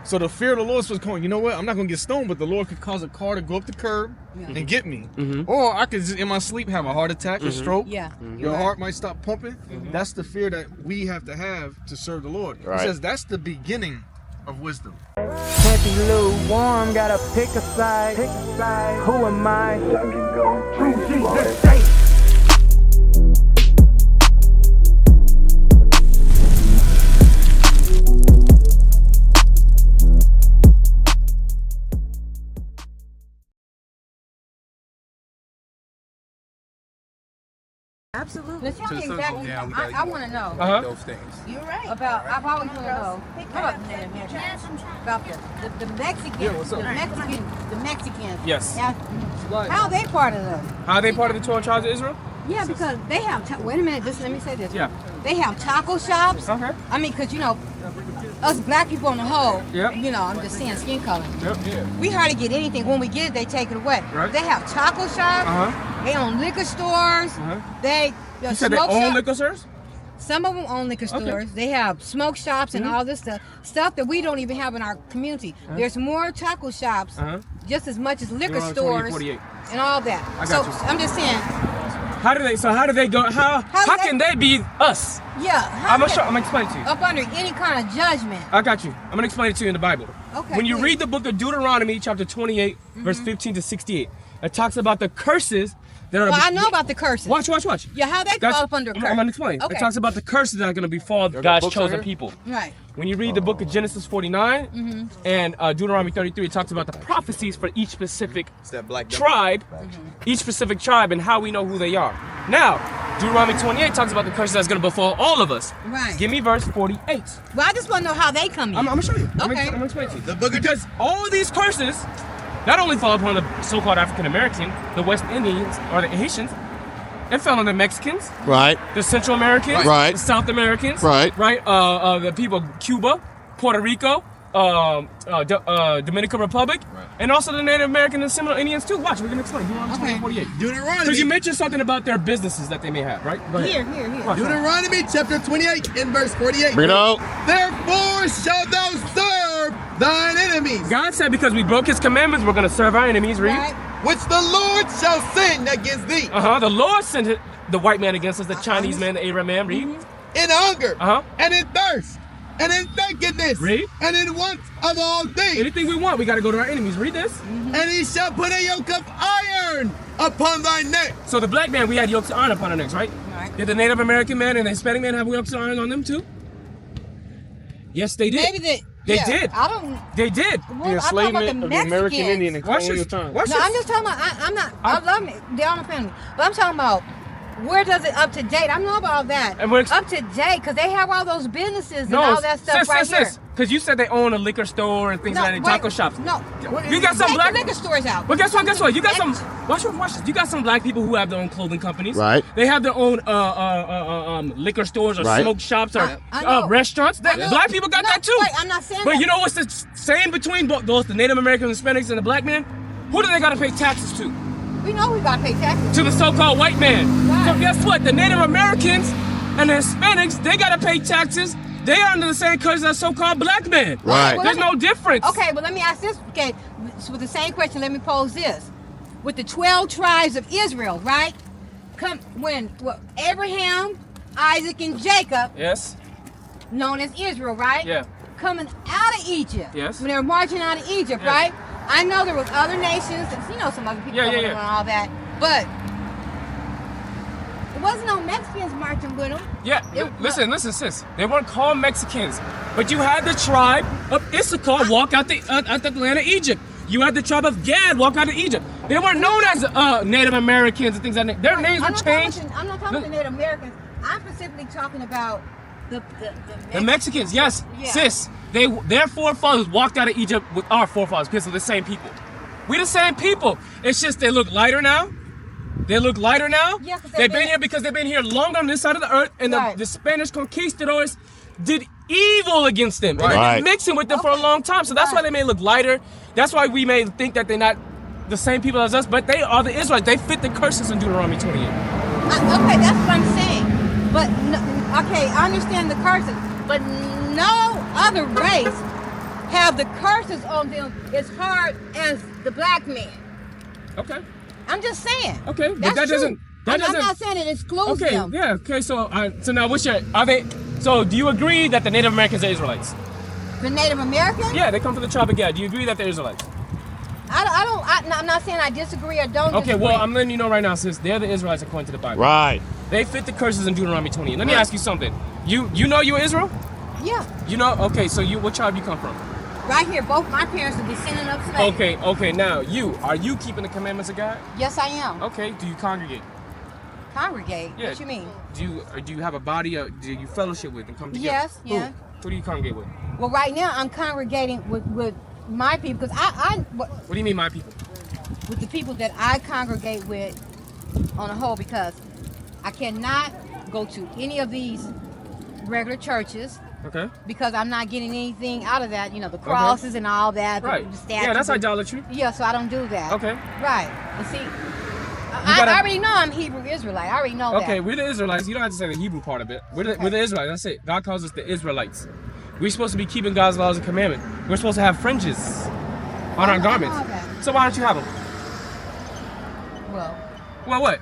So the fear of the Lord was going, you know what? I'm not going to get stoned, but the Lord could cause a car to go up the curb and get me. Or I could just, in my sleep, have a heart attack, a stroke. Yeah. Your heart might stop pumping. That's the fear that we have to serve the Lord. Right. It says that's the beginning of wisdom. Happy little warm, gotta pick a side. Who am I? True Jesus saint. Absolutely. Now tell me exactly. I want to know those things. You're right. About I've always wanted to know about the Native Americans, about the Mexicans, the Mexicans. Yes. How are they part of them? How are they part of the 12 tribes of Israel? Yeah, because they have. Wait a minute. Let me say this. Yeah. They have taco shops. Okay. I mean, because us black people on the whole. Yep. I'm just saying skin color. Yep. Yeah. We hardly get anything. When we get it, they take it away. Right. They have taco shops. They own liquor stores. They You said they own liquor stores? Some of them own liquor stores. They have smoke shops and all this stuff that we don't even have in our community. There's more taco shops, just as much as liquor stores and all that. So I'm just saying. How do they go? How can they be us? Yeah. I'm gonna explain it to you. Up under any kind of judgment. I got you. I'm gonna explain it to you in the Bible. Okay. When you read the book of Deuteronomy, chapter 28, verse 15 to 68, it talks about the curses that are. Well, I know about the curses. Watch. Yeah, how they fall up under curse. I'm gonna explain. Okay. It talks about the curses that are gonna befall God's chosen people. Right. When you read the book of Genesis 49 and Deuteronomy 33, it talks about the prophecies for each specific tribe, each specific tribe, and how we know who they are. Now, Deuteronomy 28 talks about the curses that's going to befall all of us. Right. Give me verse 48. Well, I just want to know how they come in. I'm going to show you. Okay. I'm going to explain to you. Because all of these curses not only fall upon the so-called African American, the West Indians, or the Haitians, it fell on the Mexicans, Right. the Central Americans, Right. the South Americans, Right. The people of Cuba, Puerto Rico, Dominican Republic, and also the Native American and similar Indians too. Watch, we're gonna explain. Deuteronomy 48. Because you mentioned something about their businesses that they may have, right? Go ahead. Here. Watch, Deuteronomy chapter 28 in verse 48. Bring it out. Therefore shalt thou serve thine enemies, God said because we broke his commandments, we're gonna serve our enemies. Read. Right. which the Lord shall send against thee. The Lord sent the white man against us, the Chinese man, the Arab man. Read. In hunger, and in thirst, and in nakedness, Read. and in want of all things. Anything we want, we gotta go to our enemies. Read this. And he shall put a yoke of iron upon thy neck. So the black man, we had yokes of iron upon our necks, right? Did the Native American man and the Hispanic man have yokes of iron on them too? Yes, they did. Maybe they did. I don't. They did. Well, The enslavement of the American Mexicans. Indian and colonial time. Watch No, this. I'm just talking about. I'm not. I love me. They're on the family, but I'm talking about. Where does it up to date? I know about all that. And we're up to date because they have all those businesses and all that stuff here. Because you said they own a liquor store and things like that, taco shops. No, you got some black liquor stores out. But guess what? You got some. Watch this. You got some black people who have their own clothing companies. Right. They have their own liquor stores or smoke shops or restaurants. Black people got that too. Wait, I'm not saying But that. you know what's the saying between both the Native Americans, Hispanics, and the black man? Who do they got to pay taxes to? We know we gotta pay taxes. To the so-called white man. Right. So guess what? The Native Americans and the Hispanics, they gotta pay taxes. They are under the same curse as so-called black man. Right. There's no difference. Okay, but let me ask this. Okay, so with the same question, let me pose this: with the 12 tribes of Israel, right? Abraham, Isaac, and Jacob, Yes. known as Israel, right? Yeah. Coming out of Egypt. Yes. When they were marching out of Egypt, Yes. right? I know there was other nations, and some other people coming and all that, but it wasn't no Mexicans marching with them. Yeah. Listen, sis. They weren't called Mexicans, but you had the tribe of Issachar walk out the land of Egypt. You had the tribe of Gad walk out of Egypt. They weren't known as Native Americans and things like that. Their names were changed. I'm not talking about the Native Americans. I'm specifically talking about the Mexicans. Yes, Yeah. sis. Their forefathers walked out of Egypt with our forefathers because they're the same people. We the same people. It's just they look lighter now. Yeah, 'cause They've been here because they've been here longer on this side of the earth, and the Spanish conquistadors did evil against them. And they've been mixing with them for a long time. So that's why they may look lighter. That's why we may think that they're not the same people as us, but they are the Israelites. They fit the curses in Deuteronomy 28. Okay, that's what I'm saying. But I understand the curses, but no other race have the curses on them as hard as the black men. Okay. I'm just saying. Okay, but That's that true. doesn't. That I'm doesn't. not saying it excludes Okay. them. Yeah. Okay. So now what's your? So do you agree that the Native Americans are Israelites? The Native Americans? Yeah, they come from the tribe of Gad. Do you agree that they're Israelites? I'm not saying I disagree or don't Okay, disagree. well, I'm letting you know right now, sis, they're the Israelites according to the Bible. Right. They fit the curses in Deuteronomy 20. Let me ask you something. You know you're Israel? Yeah. You know? Okay, so what tribe you come from? Right here, both my parents are descendant of slaves. Okay, now are you keeping the commandments of God? Yes, I am. Okay, do you congregate? Congregate? Yeah. What you mean? Do you have a body do you fellowship with and come together? Yes, yeah. Who do you congregate with? Well, right now I'm congregating with my people because What do you mean my people? with the people that I congregate with on a whole because I cannot go to any of these regular churches. Okay. Because I'm not getting anything out of that, the crosses and all that. Right. The statues. Yeah, that's idolatry. Yeah, so I don't do that. Okay. Right. And see, I already know I'm Hebrew Israelite. I already know that. Okay, we're the Israelites. You don't have to say the Hebrew part of it. We're the Israelites. That's it. God calls us the Israelites. We're supposed to be keeping God's laws and commandments. We're supposed to have fringes on our garments. So why don't you have them? Well, what?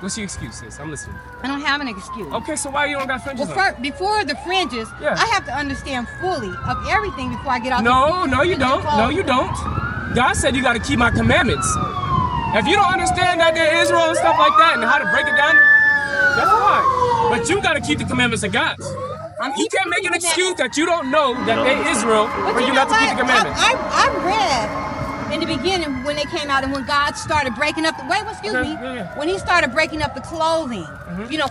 What's your excuse, sis? I'm listening. I don't have an excuse. Okay, so why you don't got fringes Well, on? before the fringes, Yeah. I have to understand fully of everything before I get off. No, you don't. No, you don't. God said you got to keep my commandments. If you don't understand that they're Israel and stuff like that and how to break it down, that's fine. But you got to keep the commandments of God. You can't make an excuse that you don't know that they're Israel But or you got to keep the commandments. I read in the beginning when they came out and when God started breaking up when he started breaking up the clothing,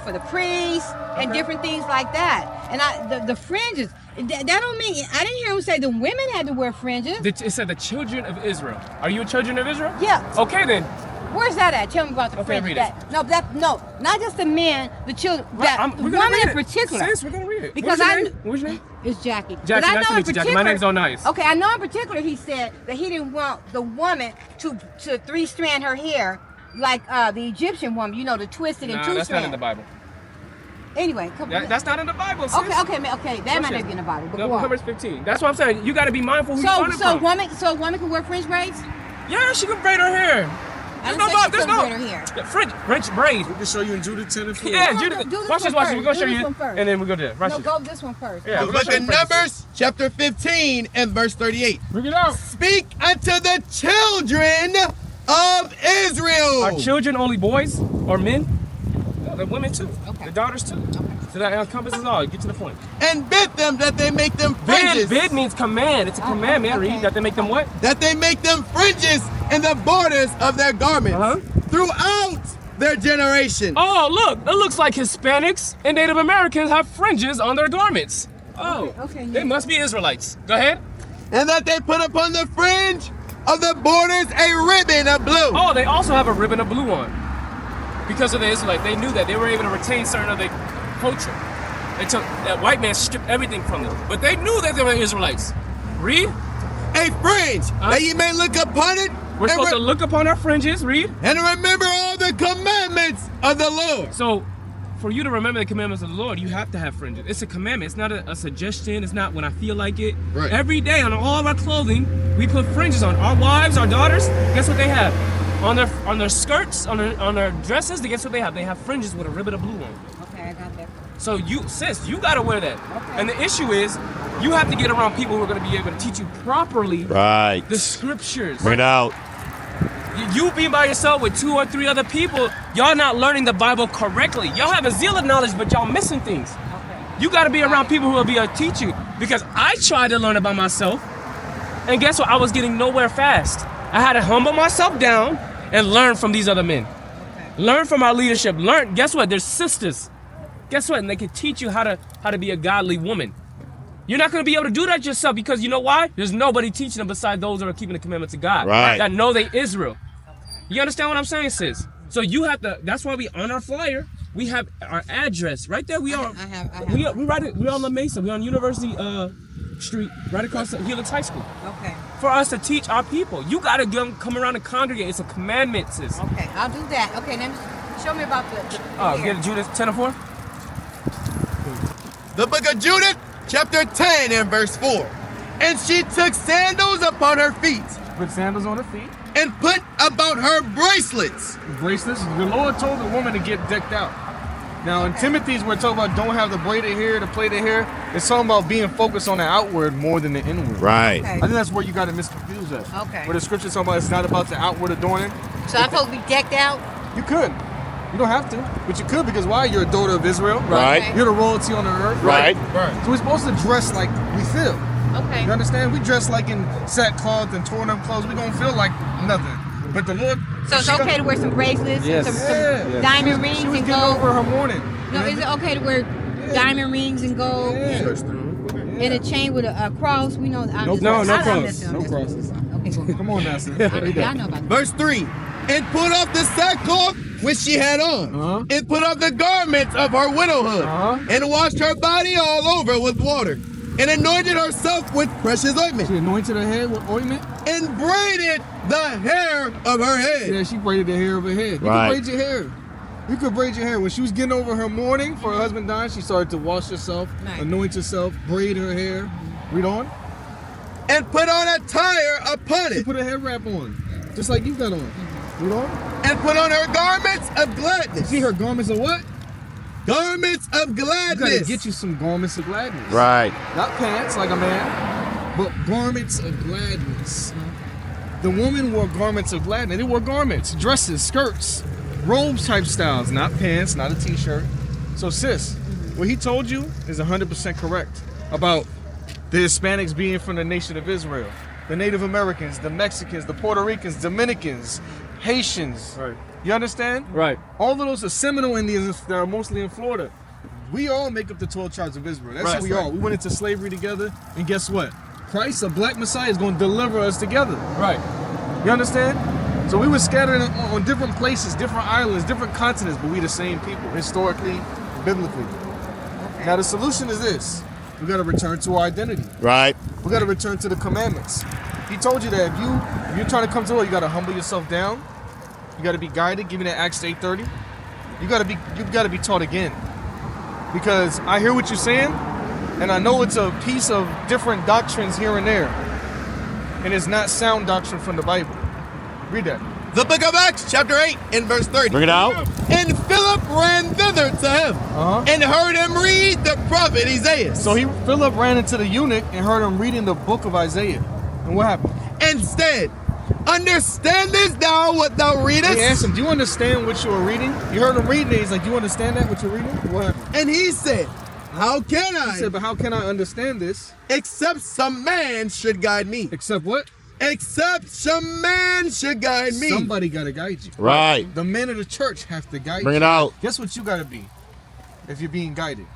for the priests and different things like that. And the fringes, that don't mean, I didn't hear him say the women had to wear fringes. It said the children of Israel. Are you a children of Israel? Yeah. Okay then. Where's that at? Tell me about the fringes. Read it. No, not just the men, the children, the women in particular. Sis, we're gonna read it. Because What's your name? It's Jackie. Jackie, But I nice know to meet you, Jackie. My name's Onias. Okay, I know in particular he said that he didn't want the woman to three-strand her hair like the Egyptian woman, the twisted and two-strand. That's not in the Bible. Anyway, that's not in the Bible, sis. Okay, that might not be in the Bible. But go on. Numbers 15. That's what I'm saying. You got to be mindful who you're running So from. a woman can wear fringe braids? Yeah, she can braid her hair. I didn't say she couldn't braid her hair. French braid. We can show you in Judah 10 and 4. Yeah, No, Judah. do this Watch this. one We're going to show first. Do you. this one first. And then we go there. No, go this one first. Yeah, The book of Numbers, chapter 15 and verse 38. Bring it out. Speak unto the children of Israel. Are children only boys or men? No, they're women too. Okay. The daughters too. Okay. So that encompasses all. Get to the point. And bid them that they make them fringes. Bid means command. It's a commandment. okay. Read that they make them what? That they make them fringes in the borders of their garments Uh-huh. throughout their generation. Oh, look. It looks like Hispanics and Native Americans have fringes on their garments. Oh, Okay, they yeah. must be Israelites. Go ahead. And that they put upon the fringe of the borders a ribbon of blue. Oh, they also have a ribbon of blue on. Because of the Israelites, they knew that they were able to retain certain of their culture. Until that white man stripped everything from them. But they knew that they were Israelites. Read. A fringe, that ye may look upon it. We're supposed to look upon our fringes. Read. And remember all the commandments of the Lord. So, for you to remember the commandments of the Lord, you have to have fringes. It's a commandment. It's not a suggestion. It's not when I feel like it. Right. Every day on all of our clothing, we put fringes on. Our wives, our daughters, guess what they have? On their skirts, on their dresses, guess what they have? They have fringes with a ribbon of blue on. Okay, I got that. So you gotta wear that. Okay. And the issue is, you have to get around people who are gonna be able to teach you properly Right. the scriptures. Bring it out. You being by yourself with 2 or 3 other people, y'all not learning the Bible correctly. Y'all have a zeal of knowledge, but y'all missing things. Okay. You gotta be around people who will be able to teach you. Because I tried to learn it by myself, and guess what? I was getting nowhere fast. I had to humble myself down and learn from these other men. Okay. Learn from our leadership. Learn. Guess what? They're sisters. Guess what? And they can teach you how to be a godly woman. You're not going to be able to do that yourself because you know why? There's nobody teaching them besides those that are keeping the commandments of God. Right. That know they Israel. You understand what I'm saying, sis? So you have to. That's why we on our flyer. We have our address right there. We are. I have. We're on La Mesa. We're on University Street, right across the Helix High School. Okay. For us to teach our people, you gotta come around and congregate. It's a commandment, sis. Okay, I'll do that. Okay, then show me about the hair. Get Judas 10 and 4. The book of Judith, chapter 10 and verse 4. And she took sandals upon her feet. Put sandals on her feet. And put about her bracelets. Bracelets. The Lord told the woman to get decked out. Now in Timothy's, we're talking about don't have the braided hair, the plaited hair. It's talking about being focused on the outward more than the inward. Right. Okay. I think that's where you got to misconfuse us. Okay. Where the scripture's talking about it's not about the outward adorning. So I'm supposed to be decked out? You could. You don't have to, but you could because why? You're a daughter of Israel. Right. Okay. You're the royalty on the earth. Right. Right. So we're supposed to dress like we feel. Okay. You understand? We dress like in sackcloth and torn up clothes. We gonna feel like nothing. But the Lord. So it's okay to wear some bracelets, Yes. some Yeah. diamond rings She was and getting gold? over her mourning. No, is it okay to wear diamond rings and gold and a chain with a cross? We know. No cross. No crosses. Okay, cool. Come on now, sis. I know about that. Verse 3. And put off the sackcloth which she had on. And put off the garments of her widowhood. And washed her body all over with water. And anointed herself with precious ointment. She anointed her head with ointment. And braided the hair of her head. Yeah, she braided the hair of her head. You Right. could braid your hair. You could braid your hair. When she was getting over her mourning for her husband dying, she started to wash herself, Nice. anoint herself, braid her hair. Read on. And put on a tire upon She it. put a head wrap on, just like you got on. Read on. And put on her garments of gladness. See her garments of what? Garments of You gotta gladness. get you some garments of gladness. Right. Not pants like a man, but garments of gladness. The woman wore garments of gladness. They wore garments, dresses, skirts, robes type styles, not pants, not a t-shirt. So sis, what he told you is 100% correct about the Hispanics being from the nation of Israel, the Native Americans, the Mexicans, the Puerto Ricans, Dominicans, Haitians. Right. You understand? Right. All of those are Seminole Indians that are mostly in Florida. We all make up the 12 tribes of Israel. That's who we are. We went into slavery together, and guess what? Christ, a black Messiah, is going to deliver us together. Right. You understand? So we were scattered on different places, different islands, different continents, but we the same people, historically, biblically. Now the solution is this. We got to return to our identity. Right. We got to return to the commandments. He told you that if you're trying to come to the Lord, you got to humble yourself down. You got to be guided. Give me that Acts 8:30. You got to be taught again. Because I hear what you're saying, and I know it's a piece of different doctrines here and there, and it's not sound doctrine from the Bible. Read that. The book of Acts, chapter 8, and verse 30. Bring it out. And Philip ran thither to him and heard him read the prophet Isaiah. So Philip ran into the eunuch and heard him reading the book of Isaiah. And what happened? And said, Understandest thou what thou readest? He asked him, do you understand what you are reading? You heard him reading it. He's like, do you understand that, what you're reading? What happened? And he said, How can I? He said, but how can I understand this? Except some man should guide me. Except what? Except some man should guide me. Somebody got to guide you. Right. The men of the church have to guide Bring you. it out. Guess what you got to be if you're being guided?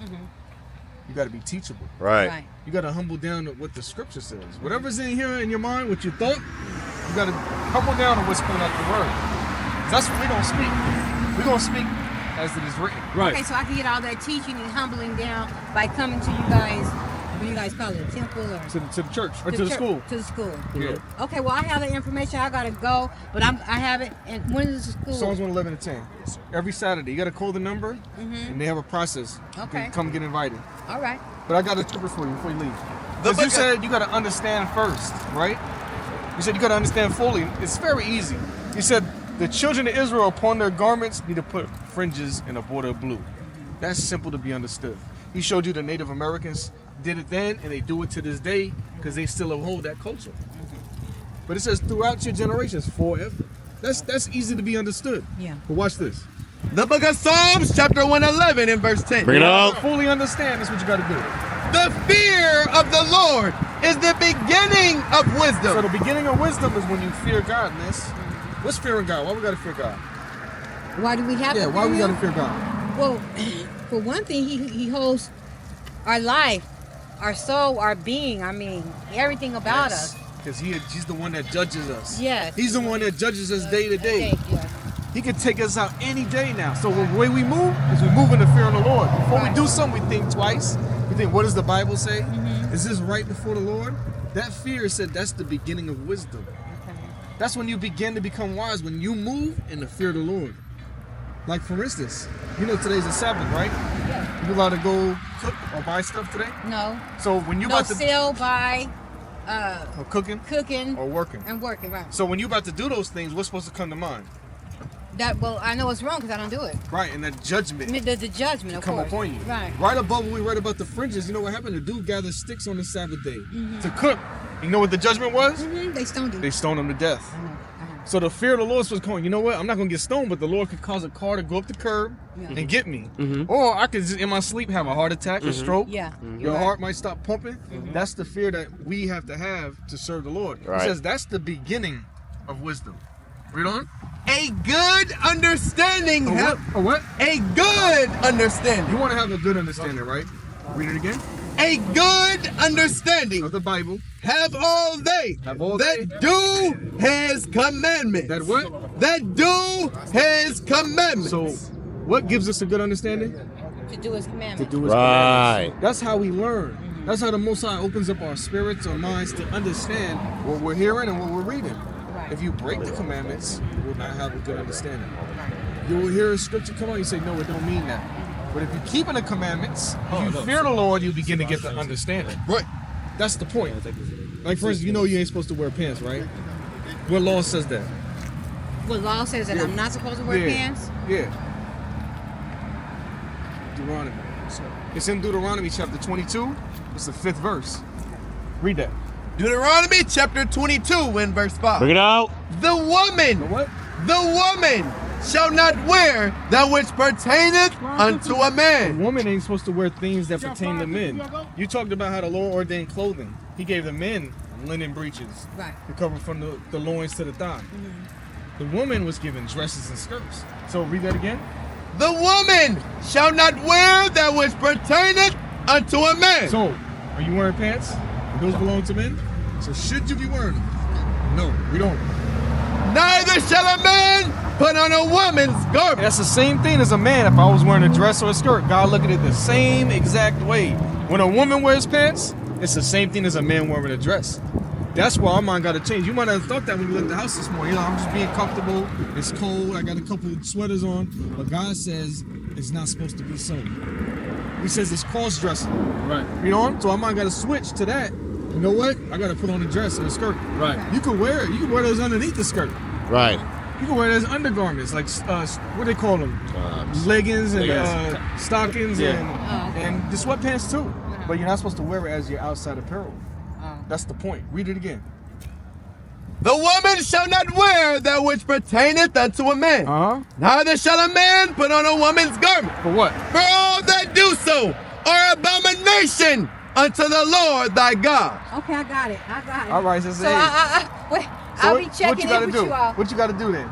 You got to be teachable. Right. You got to humble down to what the scripture says. Whatever's in here in your mind, what you thought, you got to humble down to what's coming out the word. That's what we're going to speak. We're going to speak as it is written. Right. Okay, so I can get all that teaching and humbling down by coming to you guys. What do you guys call it? A temple or To the church or to the school. To the school. Yeah. Okay, well I have the information. I gotta go, but I have it. And when is the school? Psalms 111 and 10. Every Saturday. You got to call the number, and they have a process. You Okay. can come get invited. All right. But I got a trigger for you before you leave. Because you said you got to understand first, right? You said you got to understand fully. It's very easy. You said the children of Israel upon their garments need to put fringes in a border of blue. That's simple to be understood. He showed you the Native Americans did it then, and they do it to this day because they still uphold that culture. But it says throughout your generations, forever. That's easy to be understood. Yeah. But watch this. The book of Psalms, chapter 111, and verse 10. Bring it out. Fully understand. That's what you got to do. The fear of the Lord is the beginning of So wisdom. the beginning of wisdom is when you fear God, miss. What's fearing God? Why we got to fear God? Why do we have Yeah, to? why we fear got to him? fear God? Well, for one thing, he holds our life, our soul, our being. I mean, everything about us. Because he's the one that judges us. Yes. He's the one that judges us day to day. Yeah. He can take us out any day now. So the way we move is we move in the fear of the Lord. Before we do something, we think twice. We think, what does the Bible say? Is this right before the Lord? That fear said that's the beginning of wisdom. Okay. That's when you begin to become wise, when you move in the fear of the Lord. Like for instance, you know today's the Sabbath, right? Yeah. You allowed to go cook or buy stuff today? No. So when you No about to sell, buy. Or cooking? Cooking. Or working. And working, right. So when you're about to do those things, what's supposed to come to mind? Well, I know it's wrong because I don't do it. Right, and that judgment. The judgment, of come course. upon you. Right. Right above what we read about the fringes, you know what happened? The dude gathered sticks on the Sabbath day to cook. You know what the judgment was? They stoned him. They stoned him to death. So the fear of the Lord was going, you know what? I'm not going to get stoned, but the Lord could cause a car to go up the curb and get me. Or I could just, in my sleep, have a heart attack, a stroke. Yeah. Your heart might stop pumping. That's the fear that we have to serve the Lord. Right. He says that's the beginning of wisdom. Read on. A good understanding. A what? A good understanding. You want to have a good understanding, right? Read it again. A good understanding Of the Bible. have all they that do his commandments. That what? That do his commandments. So, what gives us a good understanding? To do his commandments. To do his Right. commandments. That's how we learn. That's how the Most High opens up our spirits, our minds to understand what we're hearing and what we're reading. Right. If you break the commandments, you will not have a good understanding. You will hear a scripture come out, you say, no, it don't mean that. But if you're keeping the commandments, if you fear the Lord, you begin to get the understanding. Right. That's the point. Like, for instance, you know you ain't supposed to wear pants, right? What law says that? What law says that I'm not supposed to wear pants? Yeah. Deuteronomy. It's in Deuteronomy chapter 22. It's the 5th verse. Read that. Deuteronomy chapter 22 and verse 5. Bring it out. The woman. The what? The woman shall not wear that which pertaineth unto a A man. woman ain't supposed to wear things that pertain to men. You talked about how the Lord ordained clothing. He gave the men linen breeches Right. to cover from the loins to the thigh. The woman was given dresses and skirts. So read that again. The woman shall not wear that which pertaineth unto a man. So, are you wearing pants? Those belong to men. So should you be wearing them? No, we don't. Neither shall a man put on a woman's garment. That's the same thing as a man if I was wearing a dress or a skirt. God look at it the same exact way. When a woman wears pants, it's the same thing as a man wearing a dress. That's why our mind got to change. You might have thought that when you left the house this morning. You know, I'm just being comfortable. It's cold. I got a couple of sweaters on. But God says it's not supposed to be so. He says it's cross-dressing. Right. You know? So our mind got to switch to that. You know what? I got to put on a dress and a skirt. Right. You can wear it. You can wear those underneath the skirt. Right. You can wear those undergarments, like what do they call them? Leggings and stockings and the sweatpants too. But you're not supposed to wear it as your outside apparel. That's the point. Read it again. The woman shall not wear that which pertaineth unto a man. Neither shall a man put on a woman's garment. For what? For all that do so are abomination unto the Lord thy God. Okay, I got it. I got it. All right, so wait, I'll be checking in with you all. What you got to do then?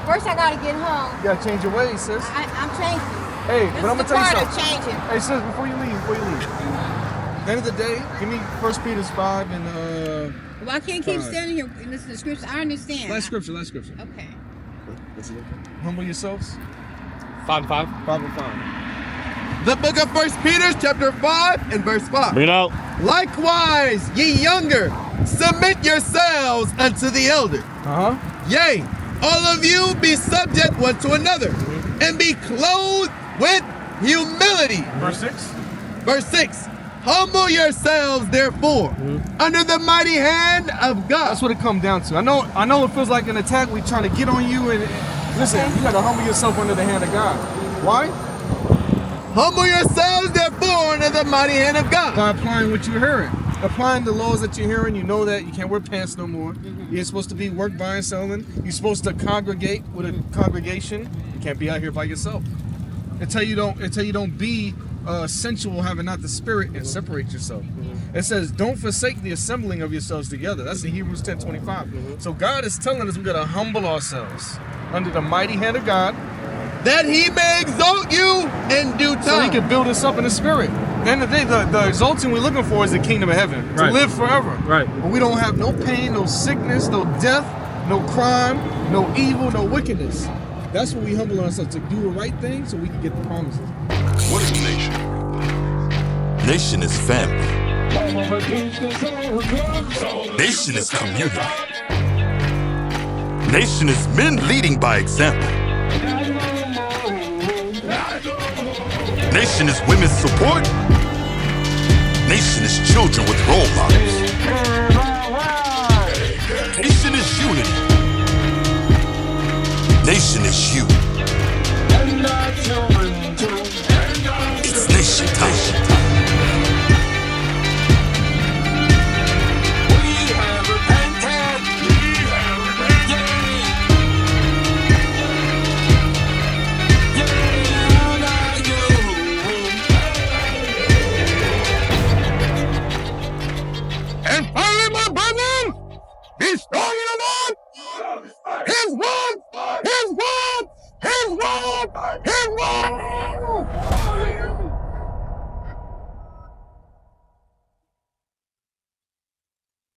First, I gotta get home. You got to change your ways, sis. I'm changing. Hey, This but I'm is going to the tell you part of something. changing. Hey, sis, before you leave. At the end of the day, give me 1 Peter 5 and Well, I can't keep Fine. standing here and listen to scripture. I understand. last scripture. Okay. Humble yourselves. 5 and 5. 5 and 5. The book of 1 Peter chapter 5 and verse 5. Bring it out. Likewise, ye younger, submit yourselves unto the elder. Yea, all of you be subject one to another, and be clothed with humility. Verse 6. Verse 6. Humble yourselves, therefore, under the mighty hand of God. That's what it comes down to. I know it feels like an attack. We're trying to get on you and listen, you got to humble yourself under the hand of God. Why? Humble yourselves, therefore, under the mighty hand of God. By applying what you're hearing. Applying the laws that you're hearing, you know that you can't wear pants no more. You're supposed to be work buying, selling. You're supposed to congregate with a congregation. You can't be out here by yourself. Until you don't be sensual, having not the spirit, and separate yourself. It says, don't forsake the assembling of yourselves together. That's in Hebrews 10:25. So God is telling us we got to humble ourselves under the mighty hand of God, that he may exalt you in due time. so he can build us up in the spirit. At the end of the day, the exalting we're looking for is the kingdom of heaven. To live forever. Right. But we don't have no pain, no sickness, no death, no crime, no evil, no wickedness. That's what we humble ourselves to do the right thing so we can get the promises. What is nation? Nation is family. Nation is community. Nation is men leading by example. Nation is women's support. Nation is children with role models. He's won! He's won! He's won! He's won!